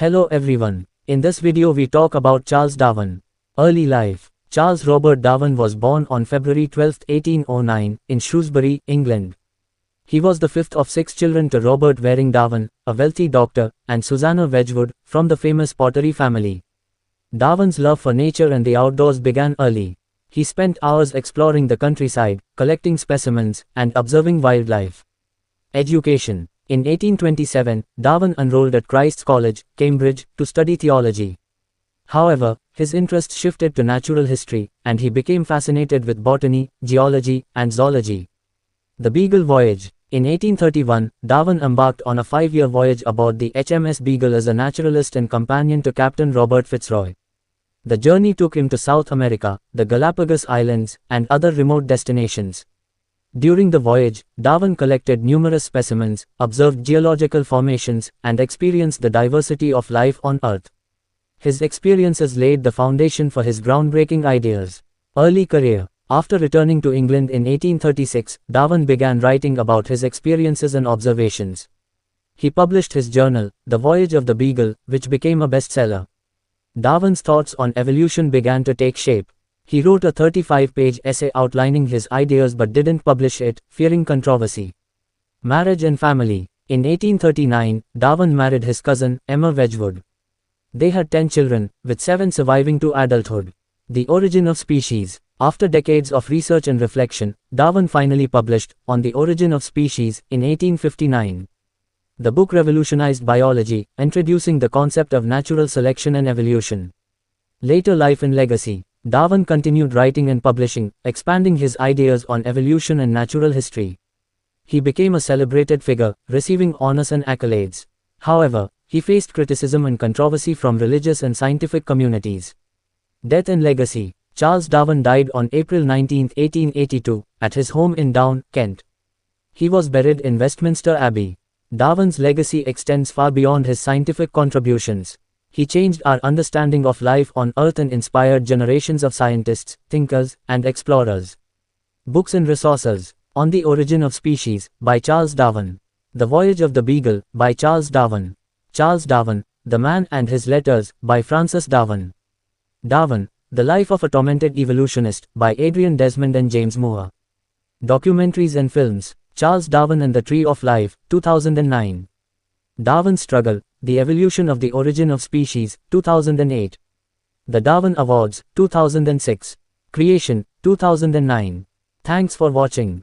Hello everyone. In this video we talk about Charles Darwin. Early life. Charles Robert Darwin was born on February 12, 1809, in Shrewsbury, England. He was the fifth of six children to Robert Waring Darwin, a wealthy doctor, and Susanna Wedgwood, from the famous pottery family. Darwin's love for nature and the outdoors began early. He spent hours exploring the countryside, collecting specimens, and observing wildlife. Education. In 1827, Darwin enrolled at Christ's College, Cambridge, to study theology. However, his interest shifted to natural history, and he became fascinated with botany, geology, and zoology. The Beagle Voyage. In 1831, Darwin embarked on a 5-year voyage aboard the HMS Beagle as a naturalist and companion to Captain Robert Fitzroy. The journey took him to South America, the Galapagos Islands, and other remote destinations. During the voyage, Darwin collected numerous specimens, observed geological formations, and experienced the diversity of life on Earth. His experiences laid the foundation for his groundbreaking ideas. Early career. After returning to England in 1836, Darwin began writing about his experiences and observations. He published his journal, The Voyage of the Beagle, which became a bestseller. Darwin's thoughts on evolution began to take shape. He wrote a 35-page essay outlining his ideas but didn't publish it, fearing controversy. Marriage and family. In 1839, Darwin married his cousin, Emma Wedgwood. They had 10 children, with 7 surviving to adulthood. The Origin of Species. After decades of research and reflection, Darwin finally published On the Origin of Species in 1859. The book revolutionized biology, introducing the concept of natural selection and evolution. Later life and legacy. Darwin continued writing and publishing, expanding his ideas on evolution and natural history. He became a celebrated figure, receiving honors and accolades. However, he faced criticism and controversy from religious and scientific communities. Death and legacy. Charles Darwin died on April 19, 1882, at his home in Down, Kent. He was buried in Westminster Abbey. Darwin's legacy extends far beyond his scientific contributions. He changed our understanding of life on Earth and inspired generations of scientists, thinkers, and explorers. Books and resources. On the Origin of Species, by Charles Darwin. The Voyage of the Beagle, by Charles Darwin. Charles Darwin, The Man and His Letters, by Francis Darwin. Darwin, The Life of a Tormented Evolutionist, by Adrian Desmond and James Moore. Documentaries and films. Charles Darwin and the Tree of Life, 2009. Darwin's Struggle, The Evolution of the Origin of Species, 2008. The Darwin Awards, 2006. Creation, 2009. Thanks for watching.